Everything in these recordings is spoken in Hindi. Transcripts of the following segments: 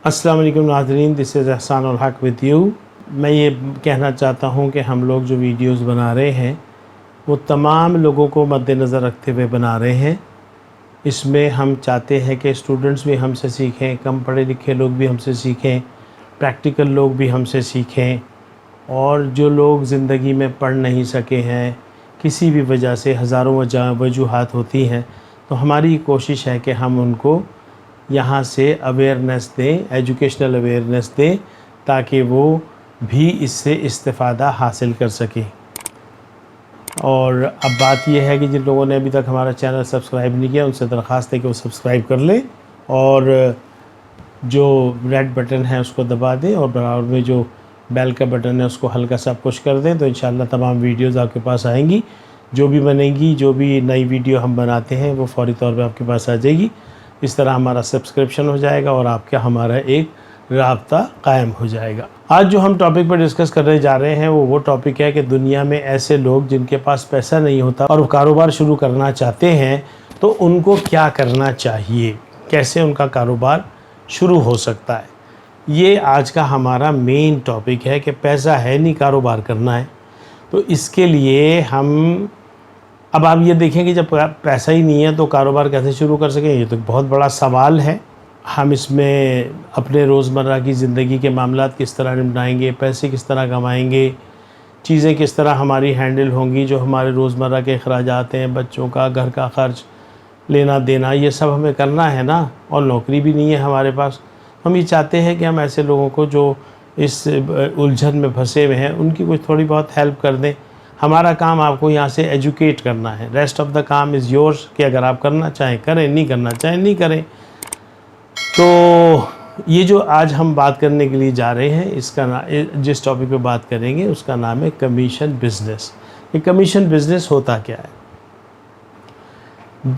अस्सलाम वालेकुम नाज़रीन, दिस इज़ एहसान उल हक विद यू। मैं ये कहना चाहता हूँ कि हम लोग जो वीडियोस बना रहे हैं वो तमाम लोगों को मद्देनज़र रखते हुए बना रहे हैं। इसमें हम चाहते हैं कि स्टूडेंट्स भी हमसे सीखें, कम पढ़े लिखे लोग भी हमसे सीखें, प्रैक्टिकल लोग भी हमसे सीखें, और जो लोग ज़िंदगी में पढ़ नहीं सके हैं किसी भी वजह से, हज़ारों वजूहात होती हैं, तो हमारी कोशिश है कि हम उनको यहाँ से अवेयरनेस दें, एजुकेशनल अवेयरनेस दें, ताकि वो भी इससे इस्तिफ़ादा हासिल कर सकें। और अब बात यह है कि जिन लोगों ने अभी तक हमारा चैनल सब्सक्राइब नहीं किया उनसे दरख्वास्त है कि वो सब्सक्राइब कर लें और जो रेड बटन है उसको दबा दें और बराबर में जो बेल का बटन है उसको हल्का सा पुश कर दें, तो इंशाल्लाह तमाम वीडियोज़ आपके पास आएंगी। जो भी बनेगी, जो भी नई वीडियो हम बनाते हैं वो फ़ौरी तौर पे आपके पास आ जाएगी। इस तरह हमारा सब्सक्रिप्शन हो जाएगा और आपका हमारा एक राब्ता कायम हो जाएगा। आज जो हम टॉपिक पर डिस्कस करने जा रहे हैं वो टॉपिक है कि दुनिया में ऐसे लोग जिनके पास पैसा नहीं होता और वो कारोबार शुरू करना चाहते हैं, तो उनको क्या करना चाहिए, कैसे उनका कारोबार शुरू हो सकता है। ये आज का हमारा मेन टॉपिक है कि पैसा है नहीं, कारोबार करना है। तो इसके लिए हम अब आप ये देखें कि जब पैसा ही नहीं है तो कारोबार कैसे शुरू कर सकें, ये तो बहुत बड़ा सवाल है। हम इसमें अपने रोज़मर्रा की ज़िंदगी के मामलात किस तरह निपटाएंगे, पैसे किस तरह कमाएंगे, चीज़ें किस तरह हमारी हैंडल होंगी, जो हमारे रोज़मर्रा के अखराजात हैं, बच्चों का घर का ख़र्च, लेना देना, ये सब हमें करना है ना। और नौकरी भी नहीं है हमारे पास। हम ये चाहते हैं कि हम ऐसे लोगों को जो इस उलझन में फंसे हुए हैं उनकी कुछ थोड़ी बहुत हेल्प कर दें। हमारा काम आपको यहाँ से एजुकेट करना है, रेस्ट ऑफ द काम इज़ योर्स, कि अगर आप करना चाहें करें, नहीं करना चाहें नहीं करें। तो ये जो आज हम बात करने के लिए जा रहे हैं, इसका जिस टॉपिक पे बात करेंगे उसका नाम है कमीशन बिज़नेस। ये कमीशन बिज़नेस होता क्या है?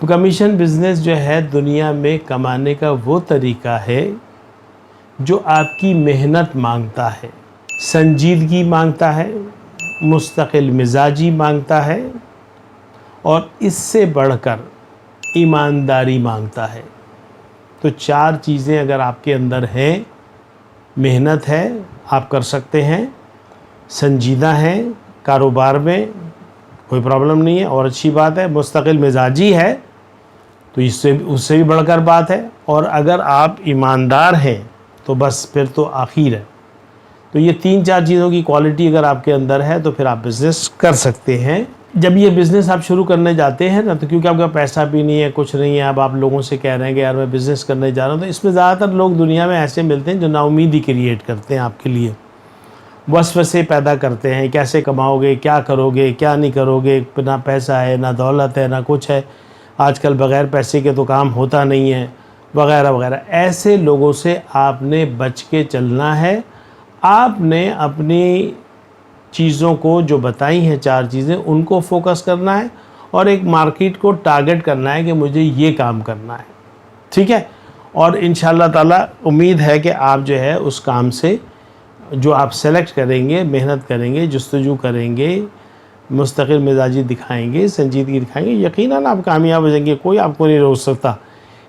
कमीशन बिज़नेस जो है दुनिया में कमाने का वो तरीका है जो आपकी मेहनत मांगता है, संजीदगी मांगता है, मुस्तकिल मिजाजी मांगता है और इससे बढ़कर ईमानदारी मांगता है। तो चार चीज़ें अगर आपके अंदर हैं, मेहनत है, आप कर सकते हैं, संजीदा हैं, कारोबार में कोई प्रॉब्लम नहीं है और अच्छी बात है, मुस्तकिल मिजाजी है तो इससे उससे भी बढ़कर बात है, और अगर आप ईमानदार हैं तो बस फिर तो आखिर है। तो ये तीन चार चीज़ों की क्वालिटी अगर आपके अंदर है तो फिर आप बिज़नेस कर सकते हैं। जब ये बिज़नेस आप शुरू करने जाते हैं ना, तो क्योंकि आपका पैसा भी नहीं है, कुछ नहीं है, अब आप लोगों से कह रहे हैं कि यार मैं बिज़नेस करने जा रहा हूँ, तो इसमें ज़्यादातर लोग दुनिया में ऐसे मिलते हैं जो नाउमीदी क्रिएट करते हैं आपके लिए, वसवसे पैदा करते हैं, कैसे कमाओगे, क्या करोगे, क्या नहीं करोगे, ना पैसा है, ना दौलत है, ना कुछ है, आजकल बग़ैर पैसे के तो काम होता नहीं है, वगैरह वगैरह। ऐसे लोगों से आपने बच के चलना है। आपने अपनी चीज़ों को जो बताई हैं चार चीज़ें, उनको फोकस करना है और एक मार्केट को टारगेट करना है कि मुझे ये काम करना है, ठीक है। और इंशाअल्लाह ताला उम्मीद है कि आप जो है उस काम से जो आप सेलेक्ट करेंगे, मेहनत करेंगे, जुस्तजू करेंगे, मुस्तकिल मिजाजी दिखाएंगे, संजीदगी दिखाएंगे, यकीनन आप कामयाब हो जाएंगे। कोई आपको नहीं रोक सकता।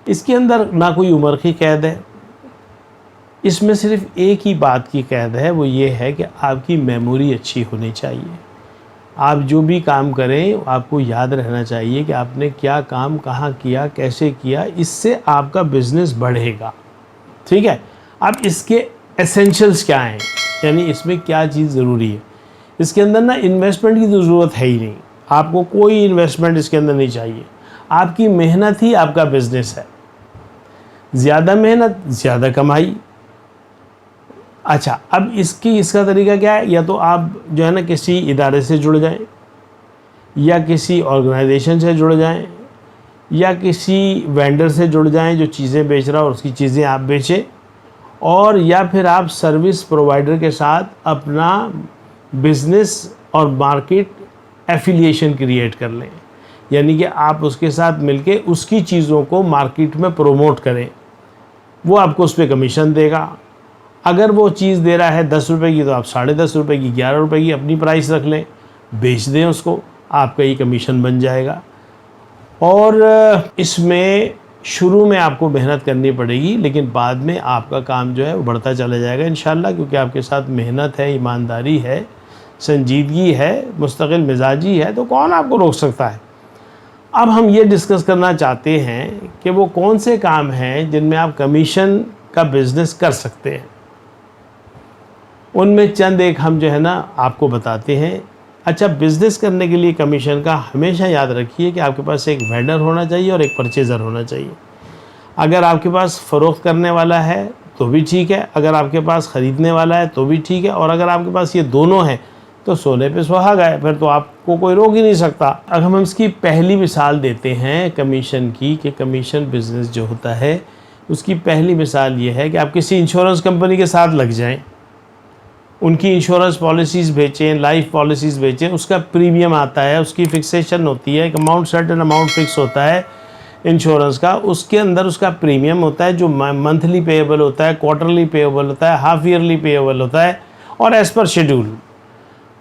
इसके अंदर ना कोई उम्र की कैद है, इसमें सिर्फ एक ही बात की कैद है, वो ये है कि आपकी मेमोरी अच्छी होनी चाहिए। आप जो भी काम करें आपको याद रहना चाहिए कि आपने क्या काम कहाँ किया, कैसे किया, इससे आपका बिज़नेस बढ़ेगा, ठीक है। अब इसके एसेंशियल्स क्या हैं, यानी इसमें क्या चीज़ ज़रूरी है। इसके अंदर ना इन्वेस्टमेंट की तो ज़रूरत है ही नहीं, आपको कोई इन्वेस्टमेंट इसके अंदर नहीं चाहिए। आपकी मेहनत ही आपका बिज़नेस है, ज़्यादा मेहनत ज़्यादा कमाई। अच्छा, अब इसका तरीका क्या है? या तो आप जो है ना किसी इदारे से जुड़ जाएं, या किसी ऑर्गेनाइजेशन से जुड़ जाएं, या किसी वेंडर से जुड़ जाएं जो चीज़ें बेच रहा है और उसकी चीज़ें आप बेचें, और या फिर आप सर्विस प्रोवाइडर के साथ अपना बिज़नेस और मार्केट एफिलिएशन क्रिएट कर लें, यानी कि आप उसके साथ मिलके उसकी चीज़ों को मार्केट में प्रमोट करें। वो आपको उस पर कमीशन देगा। अगर वो चीज़ दे रहा है 10 रुपये की, तो आप 10.5 रुपये की, 11 रुपये की अपनी प्राइस रख लें, बेच दें उसको, आपका ये कमीशन बन जाएगा। और इसमें शुरू में आपको मेहनत करनी पड़ेगी, लेकिन बाद में आपका काम जो है वो बढ़ता चला जाएगा इंशाल्लाह, क्योंकि आपके साथ मेहनत है, ईमानदारी है, संजीदगी है, मुस्तकिल मिजाजी है, तो कौन आपको रोक सकता है। अब हम ये डिस्कस करना चाहते हैं कि वो कौन से काम हैं जिनमें आप कमीशन का बिज़नेस कर सकते हैं। उनमें चंद एक हम जो है ना आपको बताते हैं। अच्छा, बिज़नेस करने के लिए कमीशन का हमेशा याद रखिए कि आपके पास एक वेंडर होना चाहिए और एक परचेज़र होना चाहिए। अगर आपके पास फ़रोख्त करने वाला है तो भी ठीक है, अगर आपके पास ख़रीदने वाला है तो भी ठीक है, और अगर आपके पास ये दोनों हैं तो सोने पे सुहागा है, फिर तो आपको कोई रोक ही नहीं सकता। अब हम इसकी पहली मिसाल देते हैं कमीशन की, कि कमीशन बिज़नेस जो होता है उसकी पहली मिसाल ये है कि आप किसी इंश्योरेंस कंपनी के साथ लग जाएं, उनकी इंश्योरेंस पॉलिसीज़ बेचें, लाइफ पॉलिसीज़ बेचें, उसका प्रीमियम आता है, उसकी फिक्सेशन होती है, एक अमाउंट, सर्टेन अमाउंट फिक्स होता है इंश्योरेंस का, उसके अंदर उसका प्रीमियम होता है जो मंथली पेएबल होता है, क्वार्टरली पेएबल होता है, हाफ ईयरली पेएबल होता है, और एज़ पर शेड्यूल।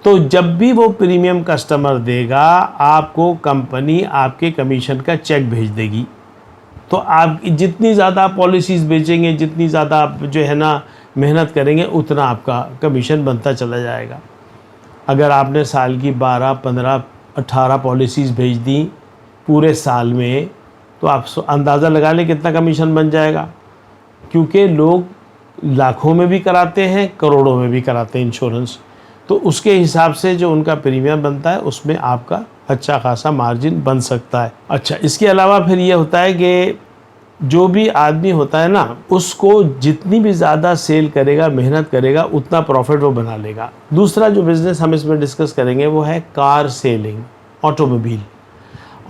तो जब भी वो प्रीमियम कस्टमर देगा, आपको कंपनी आपके कमीशन का चेक भेज देगी। तो आप जितनी ज़्यादा पॉलिसीज़ बेचेंगे, जितनी ज़्यादा आप जो है ना मेहनत करेंगे, उतना आपका कमीशन बनता चला जाएगा। अगर आपने साल की 12, 15, 18 पॉलिसीज़ भेज दी पूरे साल में, तो आप अंदाज़ा लगा लें कितना कमीशन बन जाएगा, क्योंकि लोग लाखों में भी कराते हैं, करोड़ों में भी कराते हैं इंश्योरेंस। तो उसके हिसाब से जो उनका प्रीमियम बनता है उसमें आपका अच्छा खासा मार्जिन बन सकता है। अच्छा, इसके अलावा फिर ये होता है कि जो भी आदमी होता है ना, उसको जितनी भी ज़्यादा सेल करेगा, मेहनत करेगा, उतना प्रॉफिट वो बना लेगा। दूसरा जो बिज़नेस हम इसमें डिस्कस करेंगे वो है कार सेलिंग, ऑटोमोबाइल।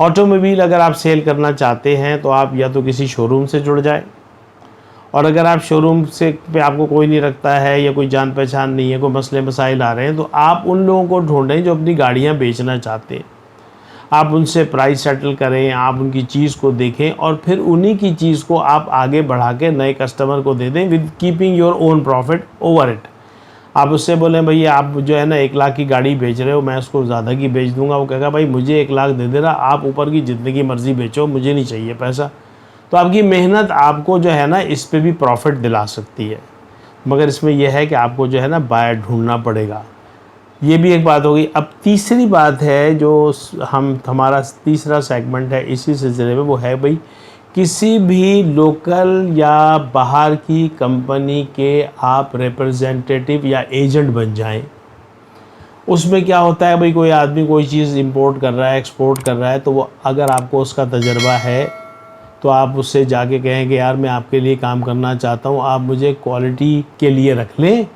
ऑटोमोबाइल अगर आप सेल करना चाहते हैं तो आप या तो किसी शोरूम से जुड़ जाएं, और अगर आप शोरूम से पे आपको कोई नहीं रखता है या कोई जान पहचान नहीं है, कोई मसले मसाइल आ रहे हैं, तो आप उन लोगों को ढूंढें जो अपनी गाड़ियां बेचना चाहते हैं। आप उनसे प्राइस सेटल करें, आप उनकी चीज़ को देखें, और फिर उन्हीं की चीज़ को आप आगे बढ़ा के नए कस्टमर को दे दें, with keeping your own profit over it. आप उससे बोलें भैया आप जो है ना 1 लाख की गाड़ी बेच रहे हो, मैं उसको ज़्यादा की बेच दूंगा। वो कहेगा भाई मुझे 1 लाख दे देना, आप ऊपर की जितने की मर्ज़ी बेचो, मुझे नहीं चाहिए पैसा। तो आपकी मेहनत आपको जो है ना इस पे भी प्रॉफिट दिला सकती है, मगर इसमें यह है कि आपको जो है ना बायर ढूंढना पड़ेगा। ये भी एक बात होगी। अब तीसरी बात है जो हमारा तीसरा सेगमेंट है इसी सिलसिले में, वो है भाई किसी भी लोकल या बाहर की कंपनी के आप रिप्रेजेंटेटिव या एजेंट बन जाएं। उसमें क्या होता है भाई, कोई आदमी कोई चीज़ इंपोर्ट कर रहा है, एक्सपोर्ट कर रहा है, तो वो अगर आपको उसका तजर्बा है तो आप उससे जाके कहें कि यार मैं आपके लिए काम करना चाहता हूँ, आप मुझे क्वालिटी के लिए रख लें।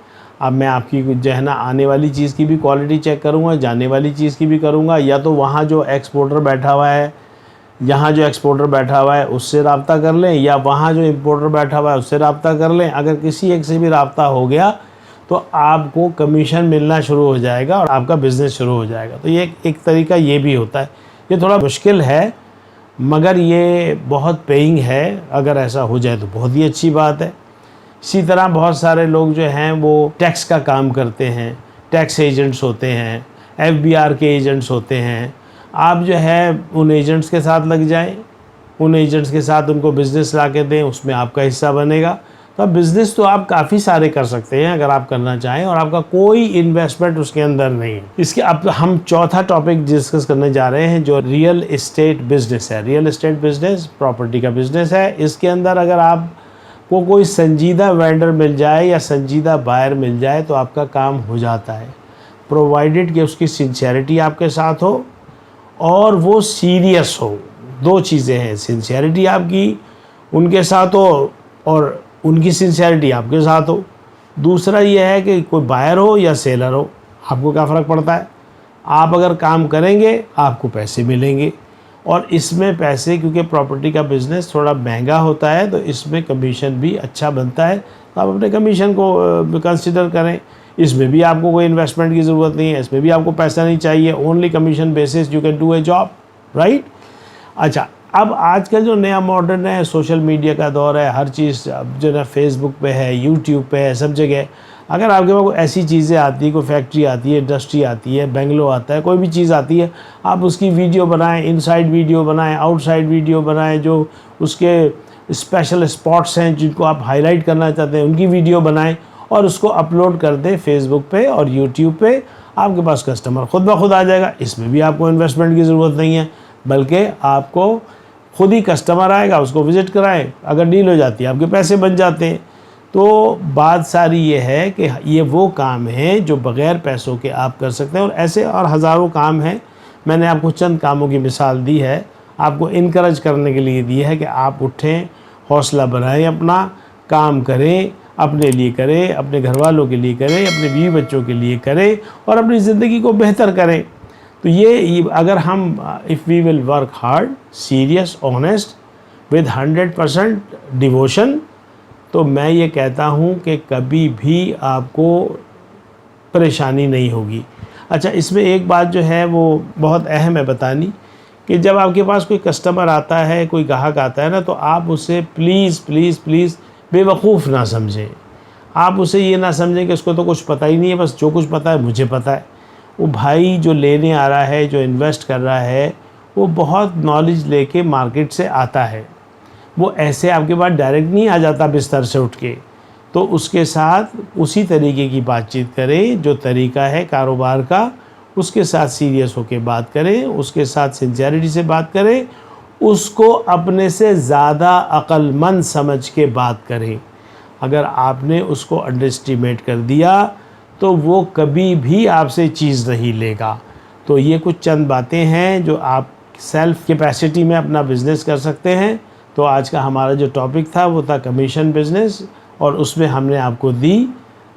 अब मैं आपकी जो है ना आने वाली चीज़ की भी क्वालिटी चेक करूँगा, जाने वाली चीज़ की भी करूँगा, या तो वहाँ जो एक्सपोर्टर बैठा हुआ है, यहाँ जो एक्सपोर्टर बैठा हुआ है उससे रब्ता कर लें, या वहाँ जो इंपोर्टर बैठा हुआ है उससे रब्ता कर लें। अगर किसी एक से भी रब्ता हो गया तो आपको कमीशन मिलना शुरू हो जाएगा और आपका बिज़नेस शुरू हो जाएगा। तो ये एक तरीका ये भी होता है। ये थोड़ा मुश्किल है मगर ये बहुत पेइंग है। अगर ऐसा हो जाए तो बहुत ही अच्छी बात है। इसी तरह बहुत सारे लोग जो हैं वो टैक्स का काम करते हैं, टैक्स एजेंट्स होते हैं, FBR के एजेंट्स होते हैं। आप जो है उन एजेंट्स के साथ लग जाएं, उन एजेंट्स के साथ उनको बिज़नेस ला के दें, उसमें आपका हिस्सा बनेगा। तो बिज़नेस तो आप काफ़ी सारे कर सकते हैं अगर आप करना चाहें, और आपका कोई इन्वेस्टमेंट उसके अंदर नहीं है। इसके अब हम चौथा टॉपिक डिस्कस करने जा रहे हैं जो रियल एस्टेट बिज़नेस है। रियल एस्टेट बिज़नेस प्रॉपर्टी का बिज़नेस है। इसके अंदर अगर आपको कोई संजीदा वेंडर मिल जाए या संजीदा बायर मिल जाए तो आपका काम हो जाता है, प्रोवाइडेड कि उसकी सिंसियरिटी आपके साथ हो और वो सीरियस हो। दो चीज़ें हैं, सिंसियरिटी आपकी उनके साथ हो और उनकी सिंसियरिटी आपके साथ हो। दूसरा ये है कि कोई बायर हो या सेलर हो, आपको क्या फ़र्क पड़ता है। आप अगर काम करेंगे आपको पैसे मिलेंगे, और इसमें पैसे, क्योंकि प्रॉपर्टी का बिज़नेस थोड़ा महंगा होता है तो इसमें कमीशन भी अच्छा बनता है। तो आप अपने कमीशन को कंसिडर करें। इसमें भी आपको कोई इन्वेस्टमेंट की ज़रूरत नहीं है, इसमें भी आपको पैसा नहीं चाहिए। Only commission basis you can do a job, right. अच्छा, अब आज का जो नया मॉडर्न है, सोशल मीडिया का दौर है, हर चीज़ अब जो है फेसबुक पे है, यूट्यूब पे है, सब जगह अगर आपके पास कोई ऐसी चीज़ें आती है, कोई फैक्ट्री आती है, इंडस्ट्री आती है, बेंगलो आता है, कोई भी चीज़ आती है, आप उसकी वीडियो बनाएं, इनसाइड वीडियो बनाएं, आउटसाइड वीडियो बनाएं, जो उसके स्पेशल स्पॉट्स हैं जिनको आप हाईलाइट करना चाहते हैं उनकी वीडियो बनाएं और उसको अपलोड कर दें फेसबुक पे और यूट्यूब पे। आपके पास कस्टमर खुद ब खुद आ जाएगा। इसमें भी आपको इन्वेस्टमेंट की ज़रूरत नहीं है, बल्कि आपको खुद ही कस्टमर आएगा, उसको विज़िट कराएं, अगर डील हो जाती है आपके पैसे बन जाते हैं। तो बात सारी ये है कि ये वो काम है जो बग़ैर पैसों के आप कर सकते हैं, और ऐसे और हज़ारों काम हैं। मैंने आपको चंद कामों की मिसाल दी है, आपको इनकरेज करने के लिए दी है कि आप उठें, हौसला बढ़ाएं, अपना काम करें, अपने लिए करें, अपने घर वालों के लिए करें, अपने बीवी बच्चों के लिए करें और अपनी ज़िंदगी को बेहतर करें। तो ये अगर हम if we will work hard, serious, honest, with 100% devotion, तो मैं ये कहता हूँ कि कभी भी आपको परेशानी नहीं होगी। अच्छा, इसमें एक बात जो है वो बहुत अहम है बतानी, कि जब आपके पास कोई कस्टमर आता है, कोई ग्राहक आता है ना, तो आप उसे प्लीज़ प्लीज़ प्लीज़ बेवकूफ़ ना समझें। आप उसे ये ना समझें कि उसको तो कुछ पता ही नहीं है, बस जो कुछ पता है मुझे पता है। वो भाई जो लेने आ रहा है, जो इन्वेस्ट कर रहा है, वो बहुत नॉलेज लेके मार्केट से आता है। वो ऐसे आपके पास डायरेक्ट नहीं आ जाता बिस्तर से उठ के। तो उसके साथ उसी तरीके की बातचीत करें जो तरीका है कारोबार का, उसके साथ सीरियस होकर बात करें, उसके साथ सिंसियरिटी से बात करें, उसको अपने से ज़्यादा अक्लमंद समझ के बात करें। अगर आपने उसको अंडरएस्टिमेट कर दिया तो वो कभी भी आपसे चीज़ नहीं लेगा। तो ये कुछ चंद बातें हैं जो आप सेल्फ कैपेसिटी में अपना बिज़नेस कर सकते हैं। तो आज का हमारा जो टॉपिक था वो था कमीशन बिज़नेस, और उसमें हमने आपको दी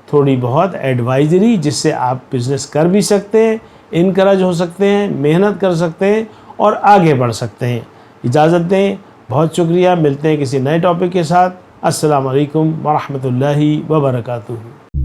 थोड़ी बहुत एडवाइजरी जिससे आप बिज़नेस कर भी सकते हैं, इनकरेज हो सकते हैं, मेहनत कर सकते हैं और आगे बढ़ सकते हैं। इजाज़त दें, बहुत शुक्रिया। मिलते हैं किसी नए टॉपिक के साथ। अस्सलाम वालेकुम व रहमतुल्लाहि व बरकातुहू।